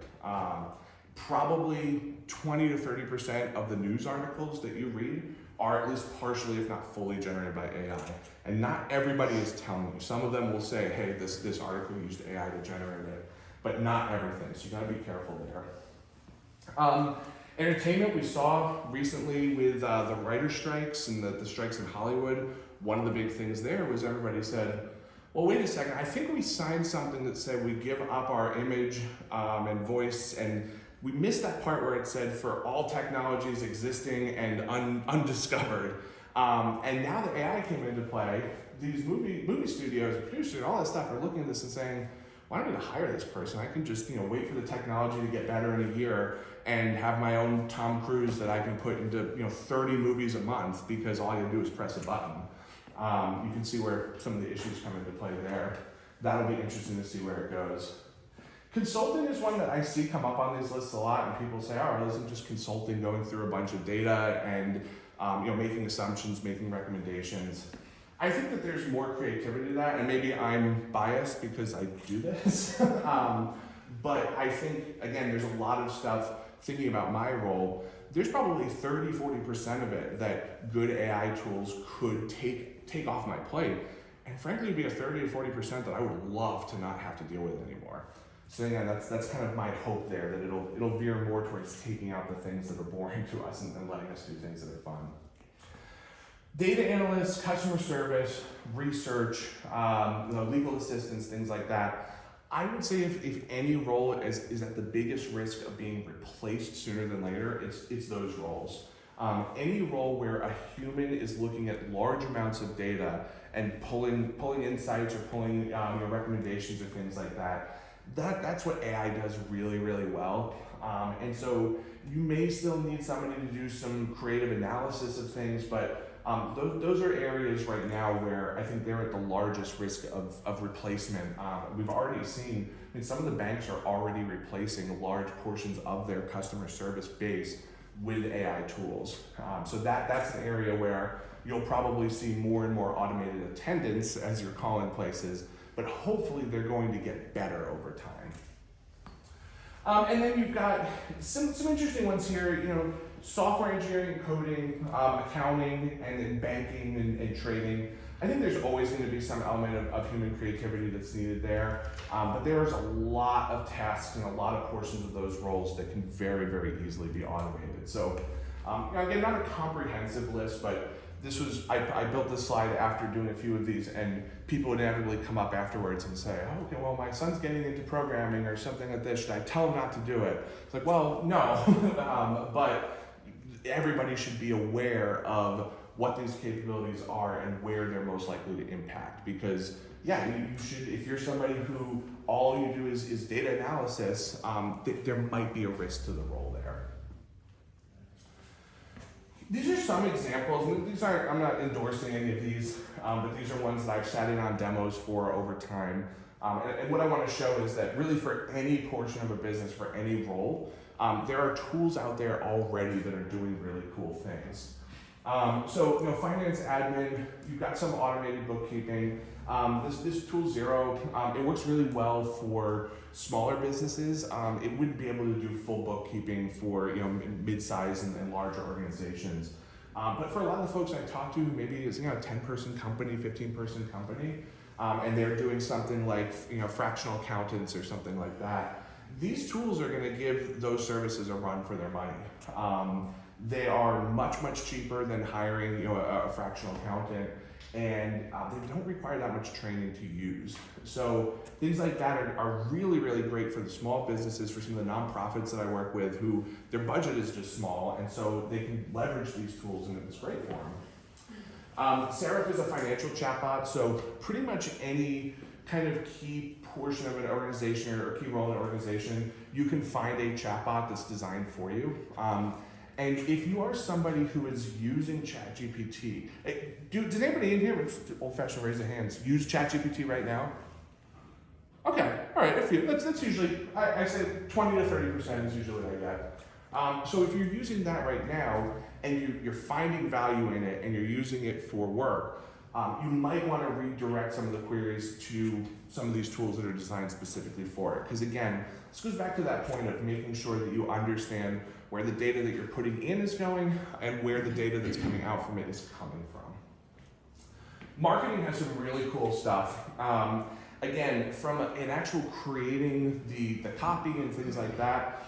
Probably 20 to 30% of the news articles that you read are at least partially, if not fully, generated by AI. And not everybody is telling you. Some of them will say, hey, this article used AI to generate it, but not everything. So you gotta be careful there. Entertainment, we saw recently with the writer strikes and the strikes in Hollywood, one of the big things there was everybody said, well, wait a second, I think we signed something that said we give up our image and voice, and we missed that part where it said for all technologies existing and undiscovered. And now that AI came into play, these movie studios, producers, and all that stuff are looking at this and saying, why don't we hire this person? I can just wait for the technology to get better in a year and have my own Tom Cruise that I can put into 30 movies a month because all you do is press a button. You can see where some of the issues come into play there. That'll be interesting to see where it goes. Consulting is one that I see come up on these lists a lot, and people say, oh, isn't just consulting going through a bunch of data and making assumptions, making recommendations. I think that there's more creativity to that, and maybe I'm biased because I do this. But I think, again, there's a lot of stuff, thinking about my role, there's probably 30, 40% of it that good AI tools could take off my plate. And frankly, it'd be a 30 to 40% that I would love to not have to deal with anymore. So yeah, that's kind of my hope there, that it'll veer more towards taking out the things that are boring to us and letting us do things that are fun. Data analysts, customer service, research, legal assistance, things like that. I would say if any role is at the biggest risk of being replaced sooner than later, it's those roles. Any role where a human is looking at large amounts of data and pulling insights or pulling recommendations or things like that, that's what AI does really, really well. And so you may still need somebody to do some creative analysis of things, but those are areas right now where I think they're at the largest risk of replacement. We've already seen, some of the banks are already replacing large portions of their customer service base with AI tools. So that's an area where you'll probably see more and more automated attendance as you're calling places, but hopefully they're going to get better over time. And then you've got some interesting ones here, software engineering, coding, accounting, and then banking and trading. I think there's always going to be some element of human creativity that's needed there, but there's a lot of tasks and a lot of portions of those roles that can very, very easily be automated. So again, not a comprehensive list, but I built this slide after doing a few of these, and people would inevitably come up afterwards and say, oh, okay, well, my son's getting into programming or something like this. Should I tell him not to do it? It's like, well, no, but everybody should be aware of what these capabilities are and where they're most likely to impact. Because, yeah, you should, if you're somebody who all you do is data analysis, there might be a risk to the role there. These are some examples, and I'm not endorsing any of these, but these are ones that I've sat in on demos for over time. And what I want to show is that really for any portion of a business, for any role, there are tools out there already that are doing really cool things. So, finance admin, you've got some automated bookkeeping. This tool Xero, it works really well for smaller businesses. It wouldn't be able to do full bookkeeping for mid-size and larger organizations. But for a lot of the folks I talk to, maybe it's a 10-person company, 15-person company, and they're doing something like fractional accountants or something like that. These tools are going to give those services a run for their money. They are much, much cheaper than hiring a fractional accountant, and they don't require that much training to use. So things like that are really, really great for the small businesses, for some of the nonprofits that I work with who their budget is just small, and so they can leverage these tools, and it's great for them. Seraph is a financial chatbot, so pretty much any kind of key portion of an organization or key role in an organization, you can find a chatbot that's designed for you. And if you are somebody who is using ChatGPT, does anybody in here, old-fashioned raise of hands, use ChatGPT right now? Okay, all right, that's usually, I say 20 to 30% is usually what I get. So if you're using that right now and you're finding value in it and you're using it for work, you might want to redirect some of the queries to some of these tools that are designed specifically for it. Because again, this goes back to that point of making sure that you understand where the data that you're putting in is going and where the data that's coming out from it is coming from. Marketing has some really cool stuff. Again, from an actual creating the copy and things like that,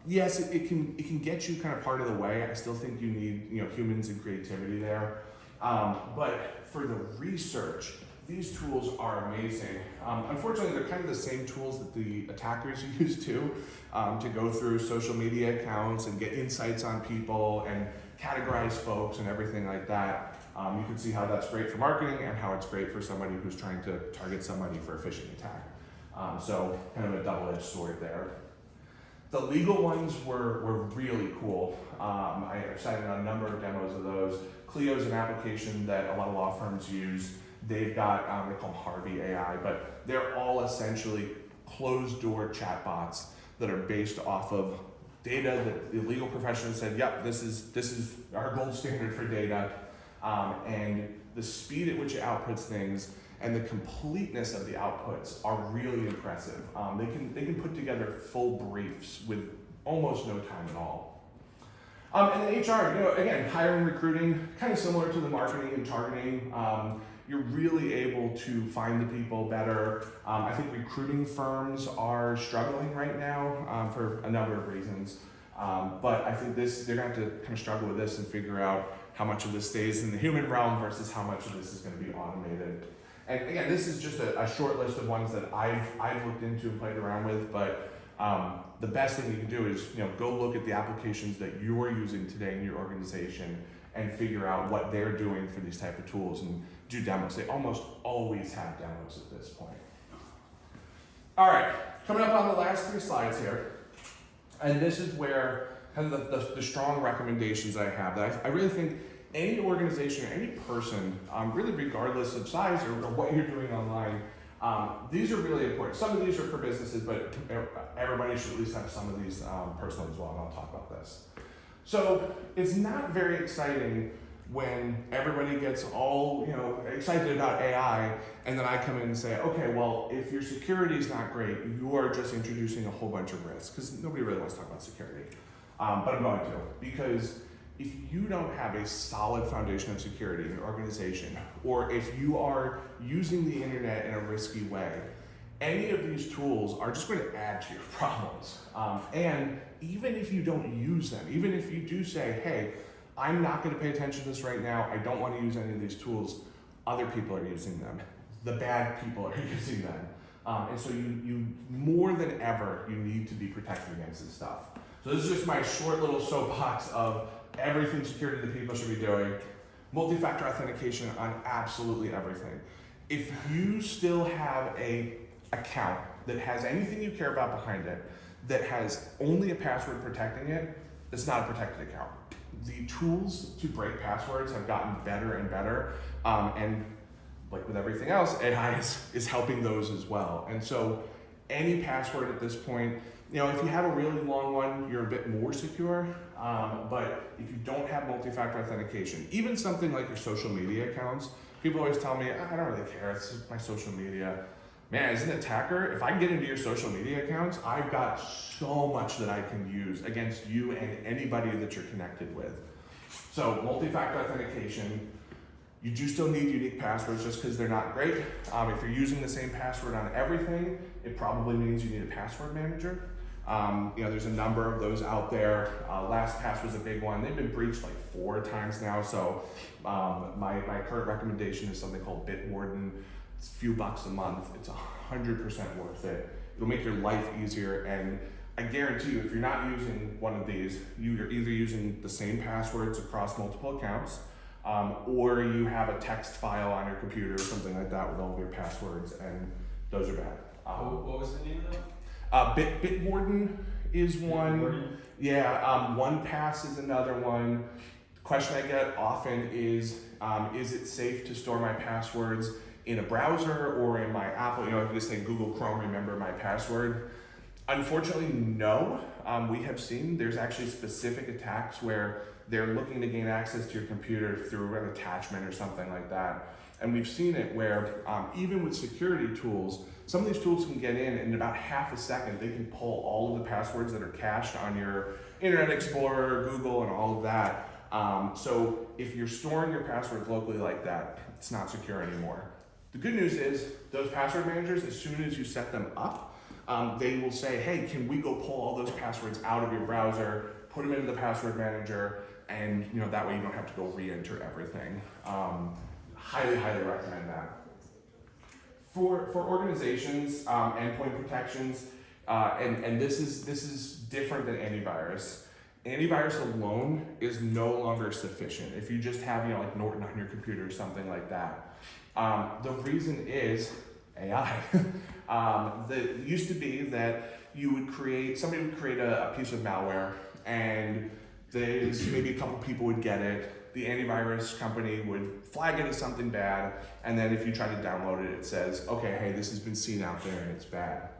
yes, it can get you kind of part of the way. I still think you need humans and creativity there. But for the research, these tools are amazing. Unfortunately, they're kind of the same tools that the attackers use too, to go through social media accounts and get insights on people and categorize folks and everything like that. You can see how that's great for marketing and how it's great for somebody who's trying to target somebody for a phishing attack. So kind of a double-edged sword there. The legal ones were really cool. I've cited a number of demos of those. Clio is an application that a lot of law firms use. They've got, they call them Harvey AI, but they're all essentially closed-door chatbots that are based off of data that the legal profession said, yep, this is our gold standard for data. And the speed at which it outputs things and the completeness of the outputs are really impressive. They can put together full briefs with almost no time at all. And then HR, again, hiring, recruiting, kind of similar to the marketing and targeting. You're really able to find the people better. I think recruiting firms are struggling right now for a number of reasons. But I think they're going to have to kind of struggle with this and figure out how much of this stays in the human realm versus how much of this is going to be automated. And again, this is just a short list of ones that I've looked into and played around with, but the best thing you can do is go look at the applications that you're using today in your organization and figure out what they're doing for these type of tools and do demos. They almost always have demos at this point. All right, coming up on the last 3 slides here, and this is where kind of the strong recommendations I have that I really think any organization or any person, really regardless of size or what you're doing online, these are really important. Some of these are for businesses, but everybody should at least have some of these personal as well, and I'll talk about this. So it's not very exciting when everybody gets all excited about AI, and then I come in and say, okay, well, if your security is not great, you are just introducing a whole bunch of risks, because nobody really wants to talk about security. But I'm going to, because if you don't have a solid foundation of security in your organization, or if you are using the internet in a risky way, any of these tools are just going to add to your problems. And even if you don't use them, even if you do say, hey, I'm not going to pay attention to this right now, I don't want to use any of these tools, other people are using them. The bad people are using them. And so you more than ever, you need to be protected against this stuff. So this is just my short little soapbox of everything security that people should be doing. Multi-factor authentication on absolutely everything. If you still have a account that has anything you care about behind it, that has only a password protecting it, it's not a protected account. The tools to break passwords have gotten better and better, and like with everything else, AI is helping those as well. And so any password at this point, if you have a really long one, you're a bit more secure, but if you don't have multi-factor authentication, even something like your social media accounts, people always tell me, I don't really care, it's just my social media. Man, as an attacker, if I can get into your social media accounts, I've got so much that I can use against you and anybody that you're connected with. So multi-factor authentication, you do still need unique passwords just because they're not great. If you're using the same password on everything, it probably means you need a password manager. There's a number of those out there. LastPass was a big one. They've been breached like 4 times now. So my current recommendation is something called Bitwarden. It's a few bucks a month. It's 100% worth it. It'll make your life easier. And I guarantee you, if you're not using one of these, you're either using the same passwords across multiple accounts, or you have a text file on your computer or something like that with all of your passwords, and those are bad. What was the name of that? Bitwarden is one. Bitwarden? Yeah, 1Pass is another one. The question I get often is it safe to store my passwords in a browser or in my Apple? You know, if you just say Google Chrome, remember my password. Unfortunately, no. We have seen there's actually specific attacks where they're looking to gain access to your computer through an attachment or something like that. And we've seen it where even with security tools, some of these tools can get in about half a second. They can pull all of the passwords that are cached on your Internet Explorer, Google, and all of that. So if you're storing your passwords locally like that, it's not secure anymore. The good news is those password managers, as soon as you set them up, they will say, hey, can we go pull all those passwords out of your browser, put them into the password manager, and that way you don't have to go re-enter everything. Highly, highly recommend that. For organizations, endpoint protections, and this is different than antivirus. Antivirus alone is no longer sufficient. If you just have like Norton on your computer or something like that. The reason is AI. It used to be that somebody would create a piece of malware, and maybe a couple people would get it. The antivirus company would flag it as something bad, and then if you try to download it, it says, okay, hey, this has been seen out there and it's bad.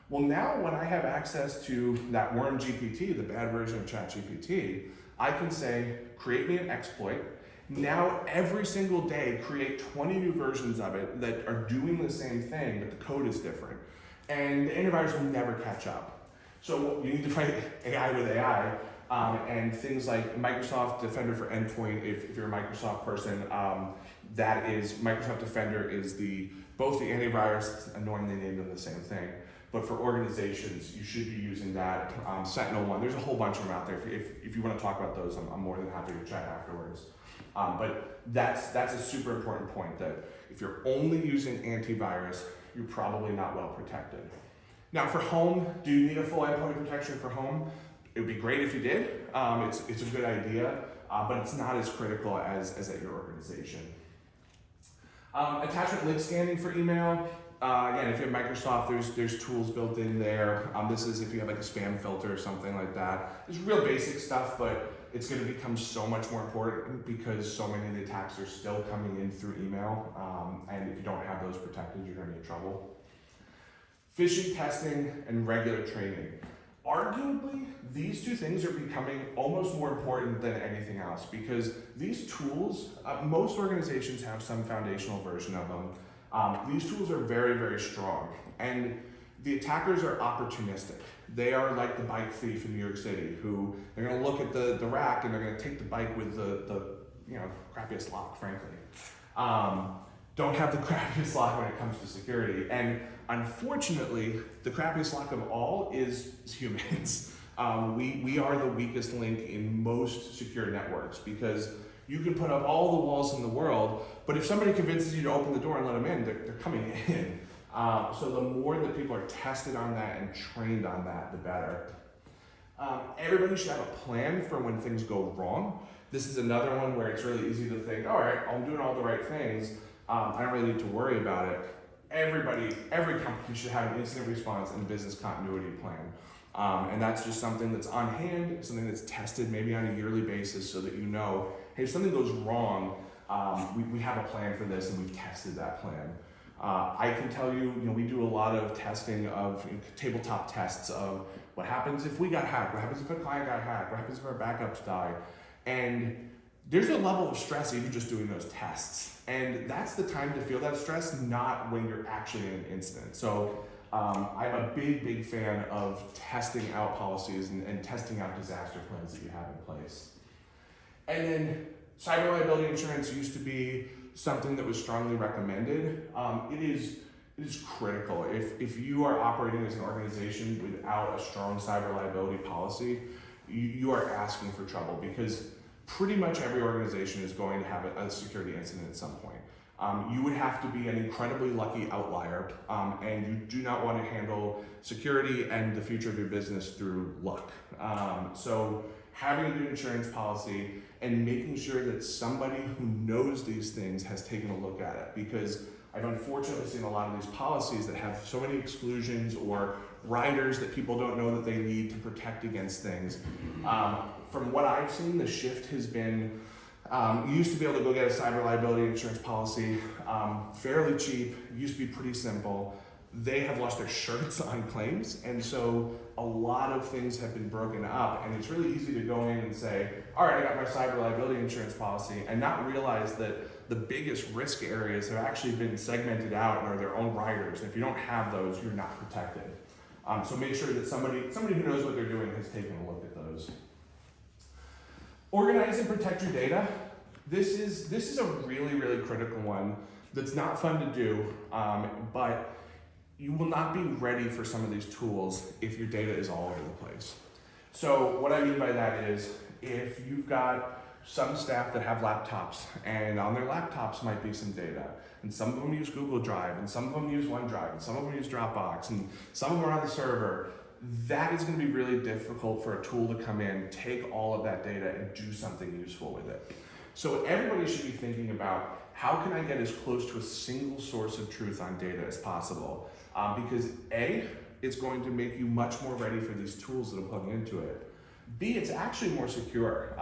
Well, now when I have access to that worm GPT, the bad version of ChatGPT, I can say, create me an exploit. Now every single day, create 20 new versions of it that are doing the same thing, but the code is different. And the antivirus will never catch up. So you need to fight AI with AI. And things like Microsoft Defender for Endpoint, if you're a Microsoft person, Microsoft Defender is both the antivirus, annoying they named them the same thing, but for organizations, you should be using that. SentinelOne, there's a whole bunch of them out there. If you want to talk about those, I'm more than happy to chat afterwards. But that's a super important point, that if you're only using antivirus, you're probably not well protected. Now for home, do you need a full endpoint protection for home? It would be great if you did. It's a good idea, but it's not as critical as at your organization. Attachment link scanning for email. Again, if you have Microsoft, there's tools built in there. This is if you have like a spam filter or something like that. It's real basic stuff, but it's going to become so much more important because so many of the attacks are still coming in through email. And if you don't have those protected, you're going to be in trouble. Phishing testing and regular training. Arguably, these two things are becoming almost more important than anything else, because these tools, most organizations have some foundational version of them. These tools are very, very strong, and the attackers are opportunistic. They are like the bike thief in New York City, who they're going to look at the rack and they're going to take the bike with the crappiest lock, frankly. Don't have the crappiest lock when it comes to security. And unfortunately, the crappiest lock of all is humans. We are the weakest link in most secure networks, because you can put up all the walls in the world, but if somebody convinces you to open the door and let them in, they're coming in. So the more that people are tested on that and trained on that, the better. Everybody should have a plan for when things go wrong. This is another one where it's really easy to think, all right, I'm doing all the right things. I don't really need to worry about it. Every company should have an incident response and business continuity plan. And that's just something that's on hand, something that's tested maybe on a yearly basis, so that you know, hey, if something goes wrong, we have a plan for this and we've tested that plan. I can tell you, we do a lot of testing of tabletop tests of what happens if we got hacked, what happens if a client got hacked, what happens if our backups die. And there's a level of stress even just doing those tests. And that's the time to feel that stress, not when you're actually in an incident. So I'm a big, big fan of testing out policies and testing out disaster plans that you have in place. And then cyber liability insurance used to be something that was strongly recommended. It is critical. If you are operating as an organization without a strong cyber liability policy, you are asking for trouble, because pretty much every organization is going to have a security incident at some point. You would have to be an incredibly lucky outlier, and you do not want to handle security and the future of your business through luck. So having a good insurance policy, and making sure that somebody who knows these things has taken a look at it. Because I've unfortunately seen a lot of these policies that have so many exclusions or riders that people don't know that they need to protect against things. From what I've seen, the shift has been, you used to be able to go get a cyber liability insurance policy fairly cheap, it used to be pretty simple. They have lost their shirts on claims, and so a lot of things have been broken up, and it's really easy to go in and say, all right, I got my cyber liability insurance policy, and not realize that the biggest risk areas have actually been segmented out and are their own riders. And if you don't have those, you're not protected. So make sure that somebody who knows what they're doing has taken a look at those. Organize and protect your data. This is a really, really critical one that's not fun to do, but you will not be ready for some of these tools if your data is all over the place. So what I mean by that is, if you've got some staff that have laptops, and on their laptops might be some data, and some of them use Google Drive, and some of them use OneDrive, and some of them use Dropbox, and some of them are on the server, that is going to be really difficult for a tool to come in, take all of that data, and do something useful with it. So everybody should be thinking about, how can I get as close to a single source of truth on data as possible? Because A, it's going to make you much more ready for these tools that are plugging into it. B, it's actually more secure.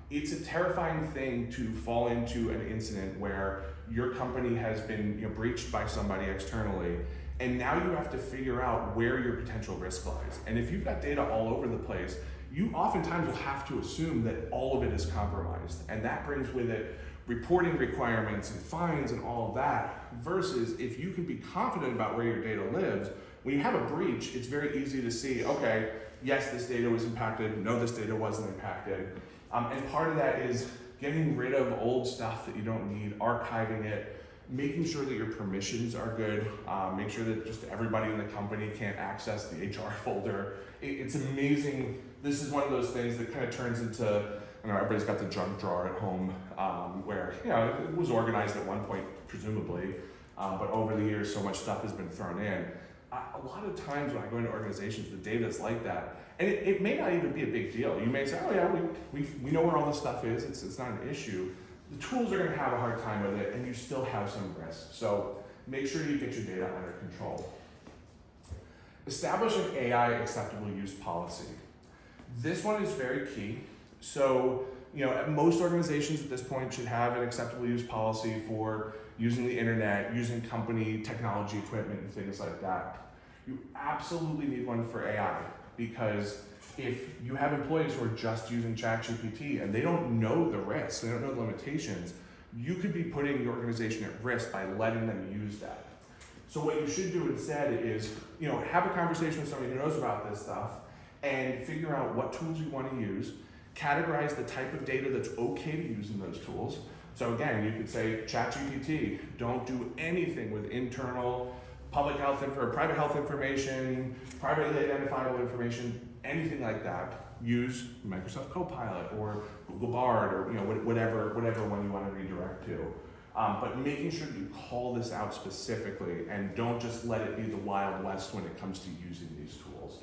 It's a terrifying thing to fall into an incident where your company has been breached by somebody externally, and now you have to figure out where your potential risk lies. And if you've got data all over the place, you oftentimes will have to assume that all of it is compromised, and that brings with it reporting requirements and fines and all of that, versus if you can be confident about where your data lives, when you have a breach, it's very easy to see, okay, yes, this data was impacted, no, this data wasn't impacted. And part of that is getting rid of old stuff that you don't need, archiving it, making sure that your permissions are good, make sure that just everybody in the company can't access the HR folder. It's amazing. This is one of those things that kind of turns into, everybody's got the junk drawer at home, where it was organized at one point, presumably, but over the years, so much stuff has been thrown in. A lot of times when I go into organizations, the data is like that, and it may not even be a big deal. You may say, oh yeah, we know where all this stuff is, it's not an issue. The tools are going to have a hard time with it, and you still have some risk. So make sure you get your data under control. Establish an AI acceptable use policy. This one is very key. So, most organizations at this point should have an acceptable use policy for using the internet, using company technology equipment and things like that. You absolutely need one for AI, because if you have employees who are just using ChatGPT and they don't know the risks, they don't know the limitations, you could be putting your organization at risk by letting them use that. So what you should do instead is, have a conversation with somebody who knows about this stuff and figure out what tools you want to use, categorize the type of data that's okay to use in those tools. So again, you could say, ChatGPT, don't do anything with internal public health or private health information, privately identifiable information, anything like that. Use Microsoft Copilot or Google Bard or whatever one you want to redirect to. But making sure that you call this out specifically and don't just let it be the Wild West when it comes to using these tools.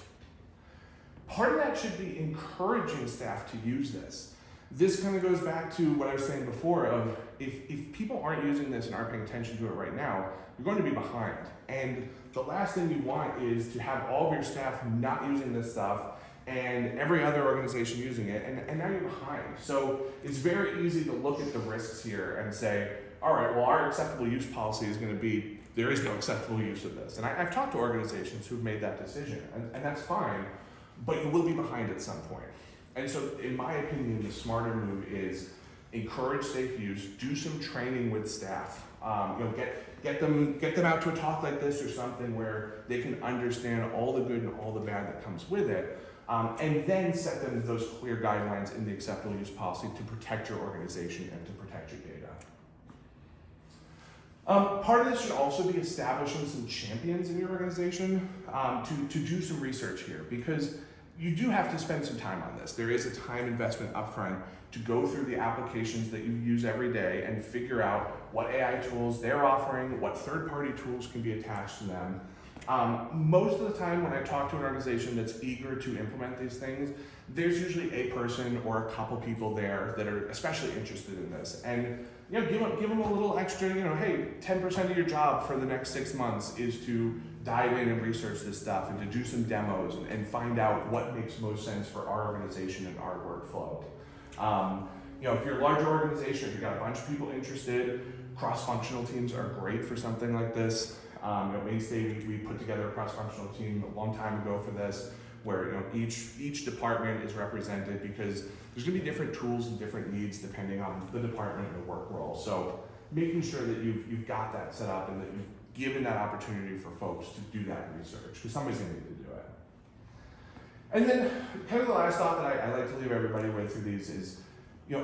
Part of that should be encouraging staff to use this. This kind of goes back to what I was saying before of if people aren't using this and aren't paying attention to it right now, you're going to be behind. And the last thing you want is to have all of your staff not using this stuff and every other organization using it, and now you're behind. So it's very easy to look at the risks here and say, all right, well, our acceptable use policy is going to be, there is no acceptable use of this. And I've talked to organizations who've made that decision, and that's fine, but you will be behind at some point. And so, in my opinion, the smarter move is encourage safe use, do some training with staff. Get them out to a talk like this or something where they can understand all the good and all the bad that comes with it, and then set them those clear guidelines in the acceptable use policy to protect your organization and to protect your data. Part of this should also be establishing some champions in your organization to do some research here, because you do have to spend some time on this. There is a time investment upfront to go through the applications that you use every day and figure out what AI tools they're offering, what third-party tools can be attached to them. Most of the time when I talk to an organization that's eager to implement these things, there's usually a person or a couple people there that are especially interested in this. And give them a little extra, hey, 10% of your job for the next 6 months is to dive in and research this stuff and to do some demos and find out what makes most sense for our organization and our workflow. If you're a larger organization, if you've got a bunch of people interested, cross-functional teams are great for something like this. At Mainstay, we put together a cross-functional team a long time ago for this, where each department is represented, because there's going to be different tools and different needs depending on the department and the work role. So making sure that you've got that set up and that you've given that opportunity for folks to do that research, because somebody's going to need to do it. And then kind of the last thought that I like to leave everybody with through these is,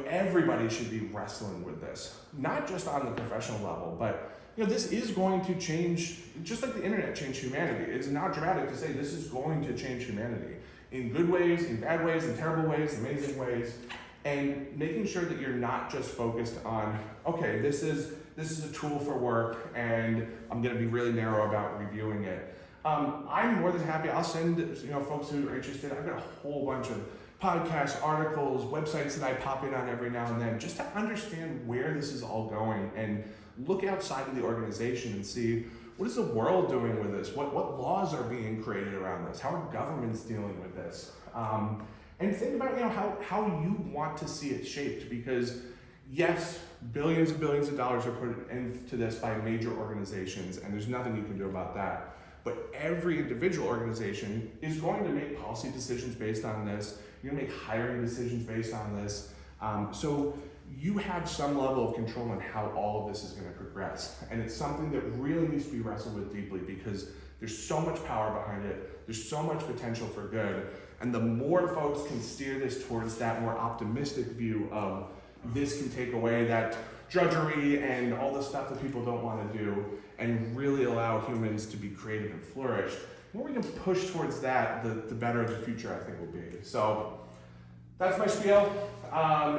everybody should be wrestling with this, not just on the professional level, but this is going to change, just like the internet changed humanity. It's not dramatic to say this is going to change humanity in good ways, in bad ways, in terrible ways, amazing ways, and making sure that you're not just focused on, okay, this is a tool for work and I'm going to be really narrow about reviewing it. I'm more than happy. I'll send folks who are interested. I've got a whole bunch of podcasts, articles, websites that I pop in on every now and then, just to understand where this is all going and look outside of the organization and see, what is the world doing with this? What laws are being created around this? How are governments dealing with this? And think about how you want to see it shaped, because yes, billions and billions of dollars are put into this by major organizations, and there's nothing you can do about that. But every individual organization is going to make policy decisions based on this. You're going to make hiring decisions based on this. So you have some level of control on how all of this is going to progress. And it's something that really needs to be wrestled with deeply, because there's so much power behind it. There's so much potential for good. And the more folks can steer this towards that more optimistic view of this can take away that drudgery and all the stuff that people don't want to do and really allow humans to be creative and flourish, the more we can push towards that, the better the future I think will be. So that's my spiel.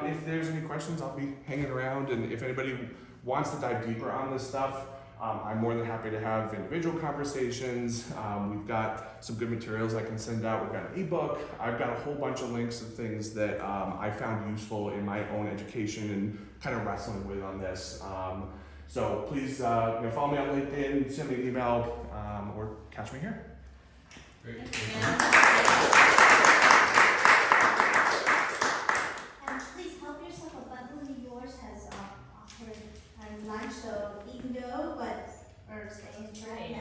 If there's any questions, I'll be hanging around, and if anybody wants to dive deeper on this stuff, I'm more than happy to have individual conversations. We've got some good materials I can send out. We've got an ebook. I've got a whole bunch of links of things that I found useful in my own education and kind of wrestling with on this. So please follow me on LinkedIn, send me an email, or catch me here. Great. And please help yourself. A bundle of yours has offered lunch, so you can go, but or stay right now.